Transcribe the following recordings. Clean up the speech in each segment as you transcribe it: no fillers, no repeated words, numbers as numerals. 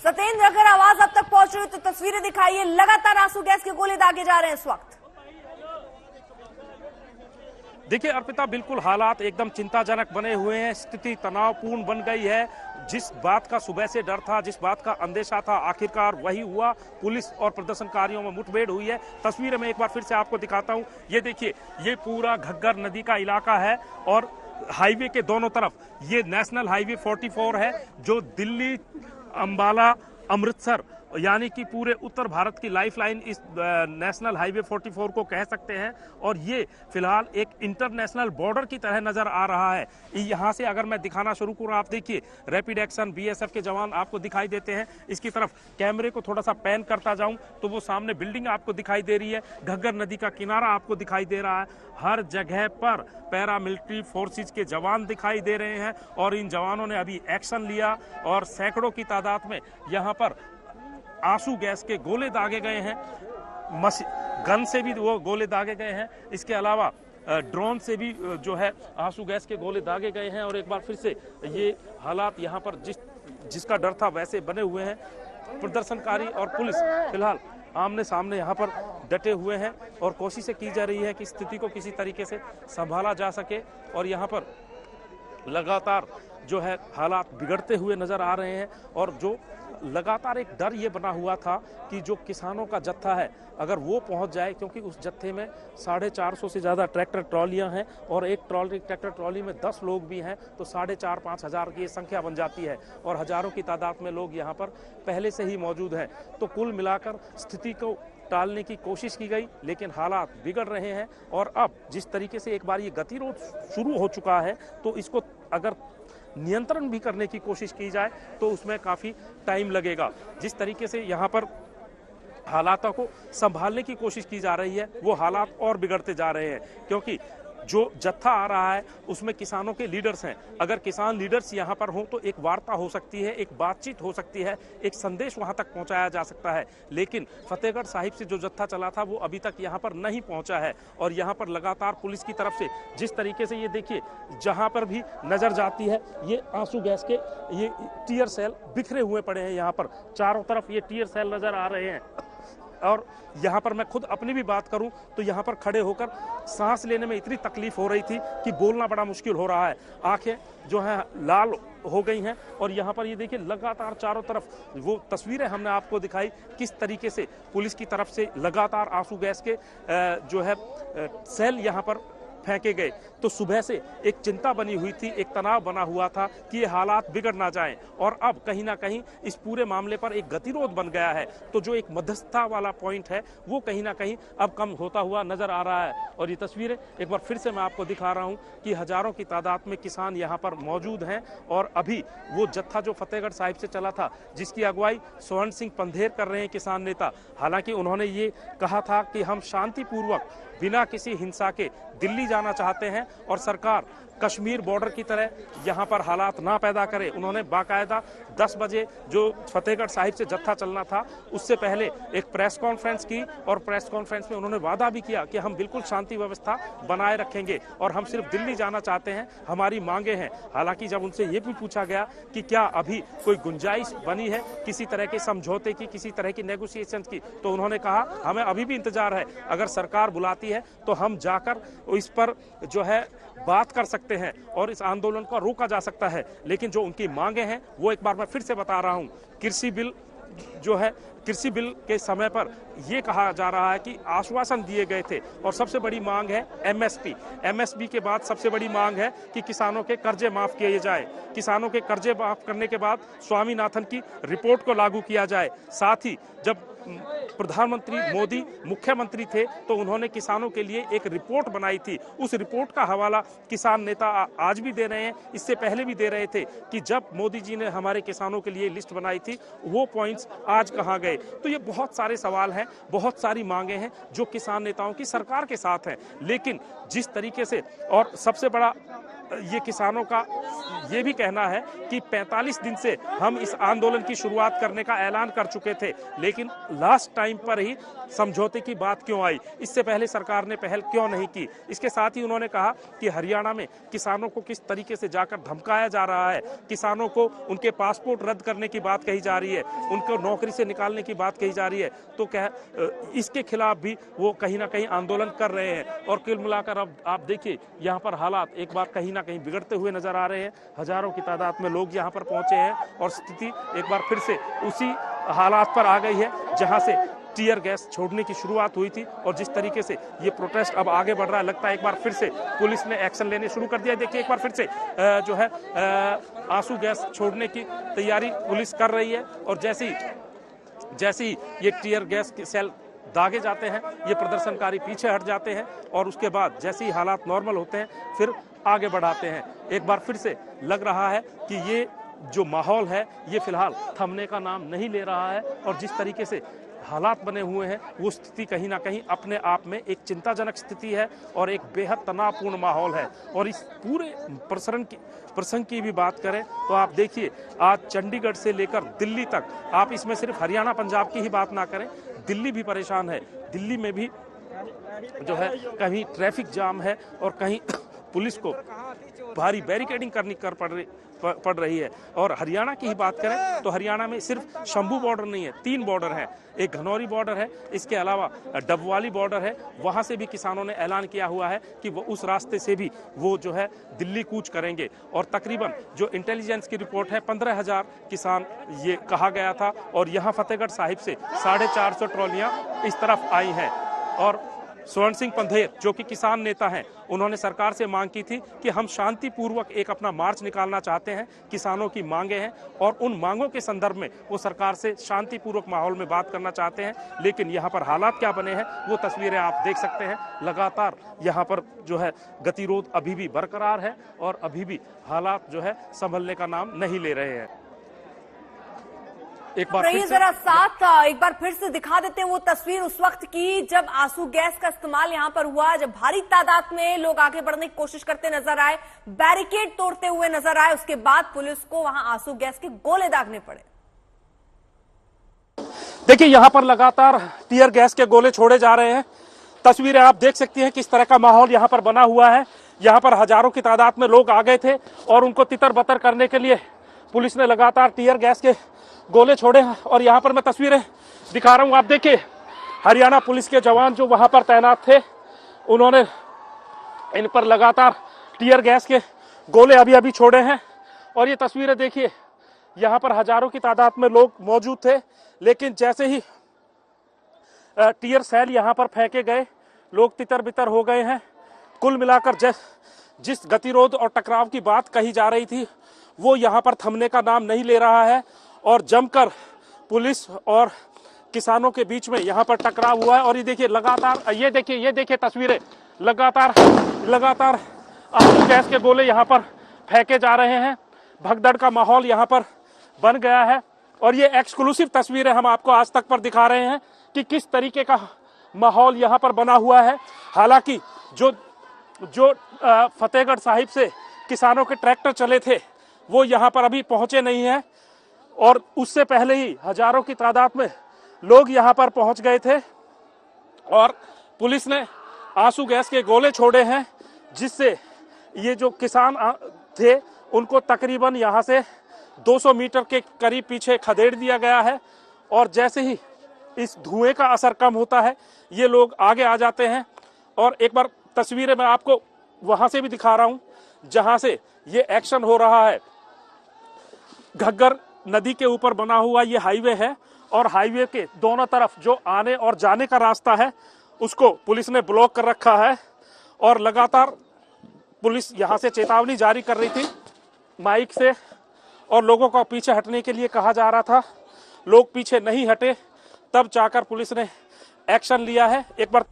सत्येंद्र, अगर आवाज अब तक पहुंच रही है तो तस्वीरें दिखाइए। लगातार आंसू गैस के गोले दागे जा रहे हैं इस वक्त। देखिए अर्पिता, बिल्कुल हालात एकदम चिंताजनक बने हुए हैं, स्थिति तनावपूर्ण बन गई है। जिस बात का सुबह से डर था, जिस बात का अंदेशा था, आखिरकार वही हुआ। पुलिस और प्रदर्शनकारियों में मुठभेड़ हुई है। तस्वीरें मैं एक बार फिर से आपको दिखाता हूं। ये देखिए, ये पूरा घग्गर नदी का इलाका है और हाईवे के दोनों तरफ ये नेशनल हाईवे 44 है, जो दिल्ली, अंबाला, अमृतसर यानी कि पूरे उत्तर भारत की लाइफलाइन इस नेशनल हाईवे 44 को कह सकते हैं। और ये फिलहाल एक इंटरनेशनल बॉर्डर की तरह नजर आ रहा है। यहाँ से अगर मैं दिखाना शुरू करूँ, आप देखिए रैपिड एक्शन बीएसएफ के जवान आपको दिखाई देते हैं। इसकी तरफ कैमरे को थोड़ा सा पैन करता जाऊं तो वो सामने बिल्डिंग आपको दिखाई दे रही है, घग्गर नदी का किनारा आपको दिखाई दे रहा है। हर जगह पर पैरामिलिट्री फोर्सेज के जवान दिखाई दे रहे हैं और इन जवानों ने अभी एक्शन लिया और सैकड़ों की तादाद में यहाँ पर आंसू गैस के गोले दागे गए हैं। गन से भी वो गोले दागे गए हैं। इसके अलावा ड्रोन से भी जो है आंसू गैस के गोले दागे गए हैं। और एक बार फिर से ये हालात यहाँ पर जिसका डर था वैसे बने हुए हैं। प्रदर्शनकारी और पुलिस फिलहाल आमने सामने यहाँ पर डटे हुए हैं और कोशिशें की जा रही है कि स्थिति को किसी तरीके से संभाला जा सके। और यहाँ पर लगातार जो है हालात बिगड़ते हुए नजर आ रहे हैं और जो लगातार एक डर ये बना हुआ था कि जो किसानों का जत्था है अगर वो पहुंच जाए, क्योंकि उस जत्थे में 450 से ज़्यादा ट्रैक्टर ट्रॉलियां हैं और एक ट्रैक्टर ट्रॉली में 10 लोग भी हैं, तो 4,500-5 हज़ार की संख्या बन जाती है और हजारों की तादाद में लोग यहाँ पर पहले से ही मौजूद हैं। तो कुल मिलाकर स्थिति को टालने की कोशिश की गई, लेकिन हालात बिगड़ रहे हैं। और अब जिस तरीके से एक बार ये गतिरोध शुरू हो चुका है, तो इसको अगर नियंत्रण भी करने की कोशिश की जाए तो उसमें काफ़ी टाइम लगेगा। जिस तरीके से यहाँ पर हालातों को संभालने की कोशिश की जा रही है, वो हालात और बिगड़ते जा रहे हैं, क्योंकि जो जत्था आ रहा है उसमें किसानों के लीडर्स हैं। अगर किसान लीडर्स यहाँ पर हों तो एक वार्ता हो सकती है, एक बातचीत हो सकती है, एक संदेश वहाँ तक पहुँचाया जा सकता है। लेकिन फतेहगढ़ साहिब से जो जत्था चला था वो अभी तक यहाँ पर नहीं पहुँचा है। और यहाँ पर लगातार पुलिस की तरफ से जिस तरीके से ये देखिए, जहाँ पर भी नज़र जाती है ये आंसू गैस के ये टीयर सेल बिखरे हुए पड़े हैं। यहाँ पर चारों तरफ ये टीयर सेल नज़र आ रहे हैं। और यहाँ पर मैं खुद अपनी भी बात करूं तो यहाँ पर खड़े होकर सांस लेने में इतनी तकलीफ हो रही थी कि बोलना बड़ा मुश्किल हो रहा है। आंखें जो हैं लाल हो गई हैं। और यहाँ पर ये देखिए लगातार चारों तरफ वो तस्वीरें हमने आपको दिखाई किस तरीके से पुलिस की तरफ से लगातार आंसू गैस के जो है सेल यहाँ पर फेंके गए। तो सुबह से एक चिंता बनी हुई थी, एक तनाव बना हुआ था कि ये हालात बिगड़ ना जाएं। और अब कहीं ना कहीं इस पूरे मामले पर एक गतिरोध बन गया है। तो जो एक मध्यस्थता वाला पॉइंट है वो कहीं ना कहीं अब कम होता हुआ नजर आ रहा है। और ये तस्वीरें एक बार फिर से मैं आपको दिखा रहा हूँ कि हजारों की तादाद में किसान यहाँ पर मौजूद हैं। और अभी वो जत्था जो फतेहगढ़ साहिब से चला था, जिसकी अगुवाई स्वर्ण सिंह पंधेर कर रहे हैं किसान नेता। हालांकि उन्होंने ये कहा था कि हम शांतिपूर्वक बिना किसी हिंसा के दिल्ली जाना चाहते हैं और सरकार कश्मीर बॉर्डर की तरह यहाँ पर हालात ना पैदा करे। उन्होंने बाकायदा 10 बजे जो फतेहगढ़ साहिब से जत्था चलना था उससे पहले एक प्रेस कॉन्फ्रेंस की और प्रेस कॉन्फ्रेंस में उन्होंने वादा भी किया कि हम बिल्कुल शांति व्यवस्था बनाए रखेंगे और हम सिर्फ दिल्ली जाना चाहते हैं, हमारी मांगे हैं। हालांकि जब उनसे ये भी पूछा गया कि क्या अभी कोई गुंजाइश बनी है किसी तरह के समझौते की, किसी तरह की नेगोशिएशन की, तो उन्होंने कहा हमें अभी भी इंतजार है, अगर सरकार बुलाती है तो हम जाकर इस पर जो है बात कर सकते हैं और इस आंदोलन को रोका जा सकता है। लेकिन जो उनकी मांगे हैं वो एक बार मैं फिर से बता रहा हूं। कृषि बिल जो है, कृषि बिल के समय पर यह कहा जा रहा है कि आश्वासन दिए गए थे और सबसे बड़ी मांग है एमएसपी। एमएसपी के बाद सबसे बड़ी मांग है कि किसानों के कर्जे माफ किए जाए। किसानों के कर्जे माफ करने के बाद स्वामीनाथन की रिपोर्ट को लागू किया जाए। साथ ही जब प्रधानमंत्री मोदी मुख्यमंत्री थे तो उन्होंने किसानों के लिए एक रिपोर्ट बनाई थी। उस रिपोर्ट का हवाला किसान नेता आज भी दे रहे हैं, इससे पहले भी दे रहे थे कि जब मोदी जी ने हमारे किसानों के लिए लिस्ट बनाई थी वो पॉइंट्स आज कहाँ गए। तो ये बहुत सारे सवाल हैं, बहुत सारी मांगे हैं जो किसान नेताओं की सरकार के साथ हैं। लेकिन जिस तरीके से और सबसे बड़ा ये किसानों का ये भी कहना है कि 45 दिन से हम इस आंदोलन की शुरुआत करने का ऐलान कर चुके थे, लेकिन लास्ट टाइम पर ही समझौते की बात क्यों आई, इससे पहले सरकार ने पहल क्यों नहीं की। इसके साथ ही उन्होंने कहा कि हरियाणा में किसानों को किस तरीके से जाकर धमकाया जा रहा है, किसानों को उनके पासपोर्ट रद्द करने की बात कही जा रही है, उनको नौकरी से निकालने की बात कही जा रही है, तो क्या इसके खिलाफ भी वो कहीं ना कहीं आंदोलन कर रहे हैं। और कुल मिलाकर अब आप देखिए यहाँ पर हालात एक बार कहीं ना कहीं बिगड़ते हुए नजर आ रहे हैं। हजारों की तादाद में लोग यहाँ पर पहुंचे हैं और स्थिति एक बार फिर से उसी हालात पर आ गई है जहां से टीयर गैस छोड़ने की शुरुआत हुई थी। और जिस तरीके से ये प्रोटेस्ट अब आगे बढ़ रहा है, लगता है एक बार फिर से पुलिस ने एक्शन लेने शुरू कर दिया। देखिए एक बार फिर से जो है आंसू गैस छोड़ने की तैयारी पुलिस कर रही है और जैसे ही ये टीयर गैस के सेल दागे जाते हैं, ये प्रदर्शनकारी पीछे हट जाते हैं और उसके बाद जैसे ही हालात नॉर्मल होते हैं फिर आगे बढ़ाते हैं। एक बार फिर से लग रहा है कि ये जो माहौल है ये फिलहाल थमने का नाम नहीं ले रहा है और जिस तरीके से हालात बने हुए हैं वो स्थिति कहीं ना कहीं अपने आप में एक चिंताजनक स्थिति है और एक बेहद तनावपूर्ण माहौल है। और इस पूरे प्रसंग की भी बात करें तो आप देखिए आज चंडीगढ़ से लेकर दिल्ली तक, आप इसमें सिर्फ हरियाणा पंजाब की ही बात ना करें, दिल्ली भी परेशान है। दिल्ली में भी जो है कहीं ट्रैफिक जाम है और कहीं पुलिस को भारी बैरिकेडिंग करनी पड़ रही है। और हरियाणा की ही बात करें तो हरियाणा में सिर्फ शंभू बॉर्डर नहीं है, 3 बॉर्डर हैं। एक घनौरी बॉर्डर है, इसके अलावा डबवाली बॉर्डर है, वहां से भी किसानों ने ऐलान किया हुआ है कि वो उस रास्ते से भी वो जो है दिल्ली कूच करेंगे। और तकरीबन जो इंटेलिजेंस की रिपोर्ट है 15,000 किसान ये कहा गया था और यहाँ फतेहगढ़ साहिब से 450 ट्रॉलियां इस तरफ आई हैं। और स्वर्ण सिंह पंधेर जो कि किसान नेता हैं, उन्होंने सरकार से मांग की थी कि हम शांतिपूर्वक एक अपना मार्च निकालना चाहते हैं, किसानों की मांगे हैं और उन मांगों के संदर्भ में वो सरकार से शांतिपूर्वक माहौल में बात करना चाहते हैं। लेकिन यहाँ पर हालात क्या बने हैं वो तस्वीरें आप देख सकते हैं। लगातार यहाँ पर जो है गतिरोध अभी भी बरकरार है और अभी भी हालात जो है संभलने का नाम नहीं ले रहे हैं। एक बार फिर से दिखा देते हैं वो तस्वीर उस वक्त की जब आंसू गैस का इस्तेमाल यहां पर हुआ, जब भारी तादाद में लोग आगे बढ़ने की कोशिश करते नजर आए, बैरिकेड तोड़ते हुए नजर आए, उसके बाद पुलिस को वहां आंसू गैस के गोले दागने पड़े। देखिए यहां पर लगातार टीयर गैस के गोले छोड़े जा रहे हैं। तस्वीरें आप देख सकती हैं किस तरह का माहौल यहां पर बना हुआ है। यहां पर हजारों की तादाद में लोग आ गए थे और उनको तितर बतर करने के लिए पुलिस ने लगातार टीयर गैस के गोले छोड़े हैं। और यहाँ पर मैं तस्वीरें दिखा रहा हूँ, आप देखिए हरियाणा पुलिस के जवान जो वहां पर तैनात थे उन्होंने इन पर लगातार टीयर गैस के गोले अभी छोड़े हैं। और ये तस्वीरें देखिए, यहाँ पर हजारों की तादाद में लोग मौजूद थे, लेकिन जैसे ही टीयर सेल यहाँ पर फेंके गए लोग तितर बितर हो गए हैं। कुल मिलाकर जिस गतिरोध और टकराव की बात कही जा रही थी वो यहाँ पर थमने का नाम नहीं ले रहा है और जमकर पुलिस और किसानों के बीच में यहाँ पर टकराव हुआ है। और ये देखिए लगातार ये देखिए तस्वीरें, लगातार आंसू गैस के गोले यहाँ पर फेंके जा रहे हैं। भगदड़ का माहौल यहाँ पर बन गया है और ये एक्सक्लूसिव तस्वीरें हम आपको आज तक पर दिखा रहे हैं कि किस तरीके का माहौल यहाँ पर बना हुआ है। हालांकि जो फतेहगढ़ साहिब से किसानों के ट्रैक्टर चले थे वो यहाँ पर अभी पहुंचे नहीं हैं और उससे पहले ही हजारों की तादाद में लोग यहाँ पर पहुंच गए थे और पुलिस ने आंसू गैस के गोले छोड़े हैं, जिससे ये जो किसान थे उनको तकरीबन यहाँ से 200 मीटर के करीब पीछे खदेड़ दिया गया है। और जैसे ही इस धुएं का असर कम होता है ये लोग आगे आ जाते हैं। और एक बार तस्वीरें मैं आपको वहां से भी दिखा रहा हूं जहां से ये एक्शन हो रहा है। घग्गर नदी के ऊपर बना हुआ ये हाईवे है और हाईवे के दोनों तरफ जो आने और जाने का रास्ता है उसको पुलिस ने ब्लॉक कर रखा है और लगातार पुलिस यहां से चेतावनी जारी कर रही थी माइक से और लोगों को पीछे हटने के लिए कहा जा रहा था। लोग पीछे नहीं हटे, तब जाकर पुलिस ने एक्शन लिया है। एक बार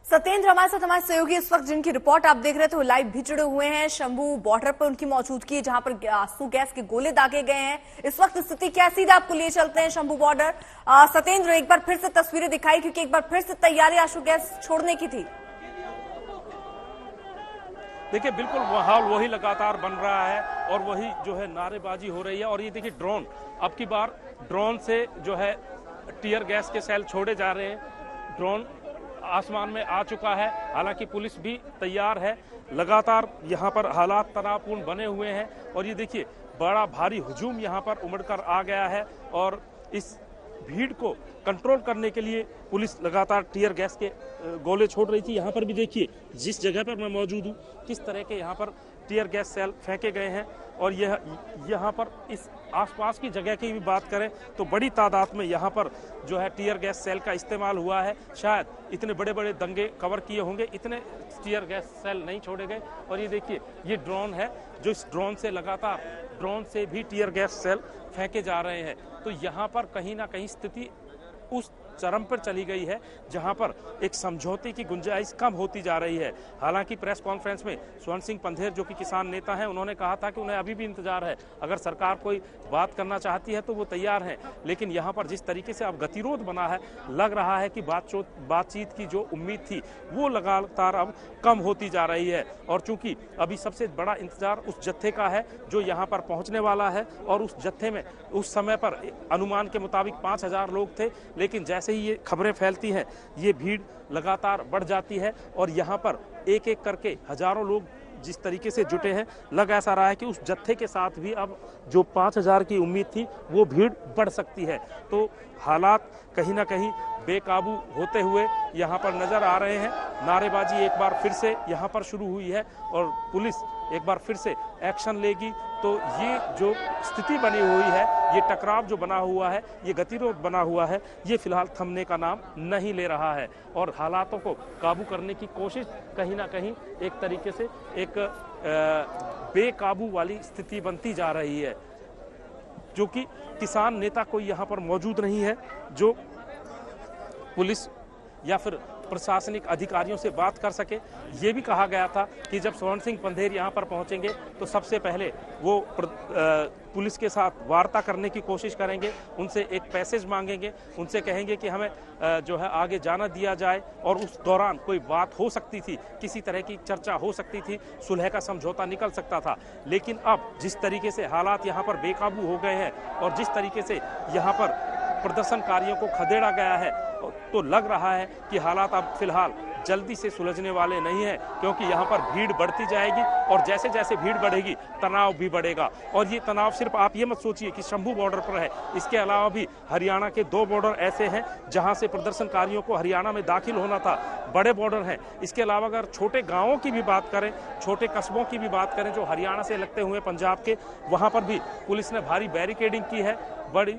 सत्येंद्र हमारे साथ हमारे सहयोगी इस वक्त जिनकी रिपोर्ट आप देख रहे थे वो लाइव भी जुड़े हुए हैं। शंभू बॉर्डर पर उनकी मौजूदगी है जहां पर आंसू गैस के गोले दागे गए हैं। इस वक्त स्थिति क्या, सीधा आपको लिए चलते हैं शंभू बॉर्डर। सत्येंद्र एक बार फिर से तस्वीरें दिखाई क्योंकि एक बार फिर से तैयारी आंसू गैस छोड़ने की थी। देखिए बिल्कुल माहौल वही लगातार बन रहा है और वही जो है नारेबाजी हो रही है। और ये देखिए ड्रोन, अब की बार ड्रोन से जो है टीयर गैस के सेल छोड़े जा रहे हैं। ड्रोन आसमान में आ चुका है, हालांकि पुलिस भी तैयार है। लगातार यहाँ पर हालात तनावपूर्ण बने हुए हैं और ये देखिए बड़ा भारी हुजूम यहाँ पर उमड़कर आ गया है और इस भीड़ को कंट्रोल करने के लिए पुलिस लगातार टीयर गैस के गोले छोड़ रही थी। यहाँ पर भी देखिए जिस जगह पर मैं मौजूद हूँ किस तरह के यहाँ पर टीयर गैस सेल फेंके गए हैं। और यह यहाँ पर इस आसपास की जगह की भी बात करें तो बड़ी तादाद में यहाँ पर जो है टीयर गैस सेल का इस्तेमाल हुआ है। शायद इतने बड़े बड़े दंगे कवर किए होंगे, इतने टीयर गैस सेल नहीं छोड़े गए। और ये देखिए ये ड्रोन है, जो इस ड्रोन से लगातार ड्रोन से भी टीयर गैस सेल फेंके जा रहे हैं। तो यहाँ पर कहीं ना कहीं स्थिति उस चरम पर चली गई है जहां पर एक समझौते की गुंजाइश कम होती जा रही है। हालांकि प्रेस कॉन्फ्रेंस में स्वर्ण सिंह पंधेर जो कि किसान नेता हैं, उन्होंने कहा था कि उन्हें अभी भी इंतजार है, अगर सरकार कोई बात करना चाहती है तो वो तैयार है। लेकिन यहां पर जिस तरीके से अब गतिरोध बना है, लग रहा है कि बातचीत की जो उम्मीद थी वो लगातार अब कम होती जा रही है। और चूंकि अभी सबसे बड़ा इंतजार उस जत्थे का है जो यहाँ पर पहुंचने वाला है और उस जत्थे में उस समय पर अनुमान के मुताबिक 5000 लोग थे, लेकिन जैसे ही ये खबरें फैलती हैं ये भीड़ लगातार बढ़ जाती है और यहाँ पर एक एक करके हजारों लोग जिस तरीके से जुटे हैं, लग ऐसा रहा है कि उस जत्थे के साथ भी अब जो 5000 की उम्मीद थी वो भीड़ बढ़ सकती है। तो हालात कहीं ना कहीं बेकाबू होते हुए यहाँ पर नजर आ रहे हैं। नारेबाजी एक बार फिर से यहाँ पर शुरू हुई है और पुलिस एक बार फिर से एक्शन लेगी। तो ये जो स्थिति बनी हुई है, ये टकराव जो बना हुआ है, ये गतिरोध बना हुआ है, ये फिलहाल थमने का नाम नहीं ले रहा है और हालातों को काबू करने की कोशिश कहीं ना कहीं एक तरीके से एक बेकाबू वाली स्थिति बनती जा रही है। जो कि किसान नेता कोई यहाँ पर मौजूद नहीं है जो पुलिस या फिर प्रशासनिक अधिकारियों से बात कर सके। ये भी कहा गया था कि जब स्वर्ण सिंह पंधेर यहाँ पर पहुंचेंगे तो सबसे पहले वो पुलिस के साथ वार्ता करने की कोशिश करेंगे, उनसे एक पैसेज मांगेंगे, उनसे कहेंगे कि हमें जो है आगे जाना दिया जाए और उस दौरान कोई बात हो सकती थी, किसी तरह की चर्चा हो सकती थी, सुलह का समझौता निकल सकता था। लेकिन अब जिस तरीके से हालात यहाँ पर बेकाबू हो गए हैं और जिस तरीके से यहाँ पर प्रदर्शनकारियों को खदेड़ा गया है, तो लग रहा है कि हालात अब फिलहाल जल्दी से सुलझने वाले नहीं है, क्योंकि यहाँ पर भीड़ बढ़ती जाएगी और जैसे जैसे भीड़ बढ़ेगी तनाव भी बढ़ेगा। और ये तनाव सिर्फ आप ये मत सोचिए कि शंभू बॉर्डर पर है, इसके अलावा भी हरियाणा के 2 बॉर्डर ऐसे हैं जहाँ से प्रदर्शनकारियों को हरियाणा में दाखिल होना था, बड़े बॉर्डर हैं। इसके अलावा अगर छोटे गाँवों की भी बात करें, छोटे कस्बों की भी बात करें जो हरियाणा से लगते हुए पंजाब के, वहाँ पर भी पुलिस ने भारी बैरिकेडिंग की है, बड़ी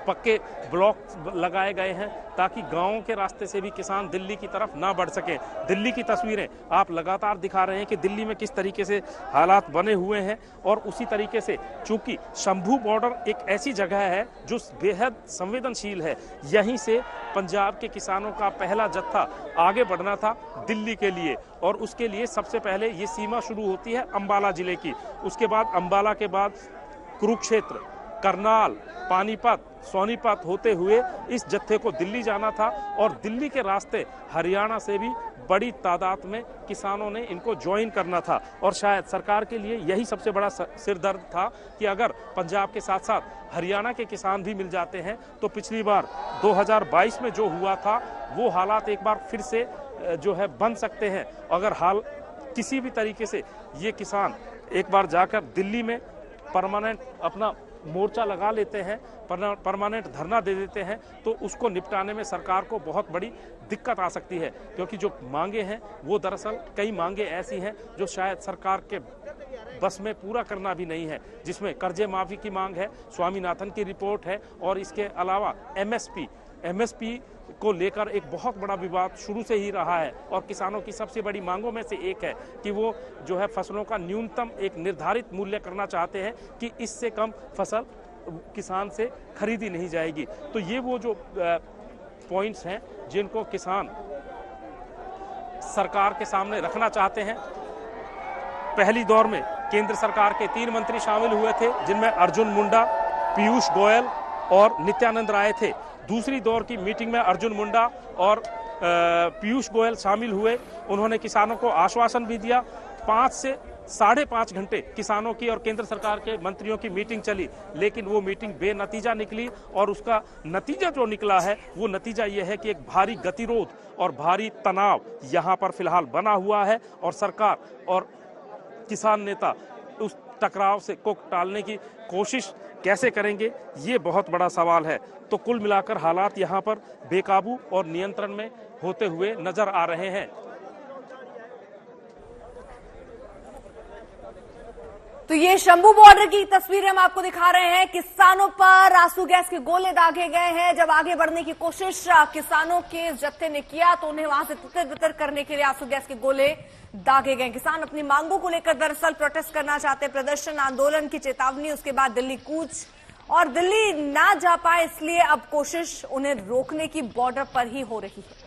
पक्के ब्लॉक लगाए गए हैं ताकि गांवों के रास्ते से भी किसान दिल्ली की तरफ ना बढ़ सके। दिल्ली की तस्वीरें आप लगातार दिखा रहे हैं कि दिल्ली में किस तरीके से हालात बने हुए हैं। और उसी तरीके से चूंकि शंभू बॉर्डर एक ऐसी जगह है जो बेहद संवेदनशील है, यहीं से पंजाब के किसानों का पहला जत्था आगे बढ़ना था दिल्ली के लिए और उसके लिए सबसे पहले ये सीमा शुरू होती है अंबाला जिले की, उसके बाद अंबाला के बाद कुरुक्षेत्र, करनाल, पानीपत, सोनीपत होते हुए इस जत्थे को दिल्ली जाना था और दिल्ली के रास्ते हरियाणा से भी बड़ी तादाद में किसानों ने इनको ज्वाइन करना था। और शायद सरकार के लिए यही सबसे बड़ा सिरदर्द था कि अगर पंजाब के साथ साथ हरियाणा के किसान भी मिल जाते हैं तो पिछली बार 2022 में जो हुआ था वो हालात एक बार फिर से जो है बन सकते हैं। अगर हाल किसी भी तरीके से ये किसान एक बार जाकर दिल्ली में परमानेंट अपना मोर्चा लगा लेते हैं, परमानेंट धरना दे देते हैं, तो उसको निपटाने में सरकार को बहुत बड़ी दिक्कत आ सकती है। क्योंकि जो मांगे हैं वो दरअसल कई मांगे ऐसी हैं जो शायद सरकार के बस में पूरा करना भी नहीं है, जिसमें कर्जे माफी की मांग है, स्वामीनाथन की रिपोर्ट है और इसके अलावा एमएसपी को लेकर एक बहुत बड़ा विवाद शुरू से ही रहा है। और किसानों की सबसे बड़ी मांगों में से एक है कि वो जो है फसलों का न्यूनतम एक निर्धारित मूल्य करना चाहते हैं कि इससे कम फसल किसान से खरीदी नहीं जाएगी। तो ये वो जो पॉइंट्स हैं जिनको किसान सरकार के सामने रखना चाहते हैं। पहली दौर में केंद्र सरकार के 3 मंत्री शामिल हुए थे, जिनमें अर्जुन मुंडा, पीयूष गोयल और नित्यानंद राय थे। दूसरी दौर की मीटिंग में अर्जुन मुंडा और पीयूष गोयल शामिल हुए। उन्होंने किसानों को आश्वासन भी दिया 5 से 5.5 घंटे किसानों की और केंद्र सरकार के मंत्रियों की मीटिंग चली, लेकिन वो मीटिंग बेनतीजा निकली। और उसका नतीजा जो निकला है वो नतीजा ये है कि एक भारी गतिरोध और भारी तनाव यहां पर फिलहाल बना हुआ है, और सरकार और किसान नेता उस टकराव से को टालने की कोशिश कैसे करेंगे, ये बहुत बड़ा सवाल है। तो कुल मिलाकर हालात यहां पर बेकाबू और नियंत्रण में होते हुए नजर आ रहे हैं। तो ये शंभू बॉर्डर की तस्वीरें हम आपको दिखा रहे हैं। किसानों पर आंसू गैस के गोले दागे गए हैं। जब आगे बढ़ने की कोशिश किसानों के जत्थे ने किया तो उन्हें वहां से तितर-बितर करने के लिए आंसू गैस के गोले दागे गए। किसान अपनी मांगों को लेकर दरअसल प्रोटेस्ट करना चाहते, प्रदर्शन आंदोलन की चेतावनी, उसके बाद दिल्ली कूच, और दिल्ली ना जा पाए इसलिए अब कोशिश उन्हें रोकने की बॉर्डर पर ही हो रही है।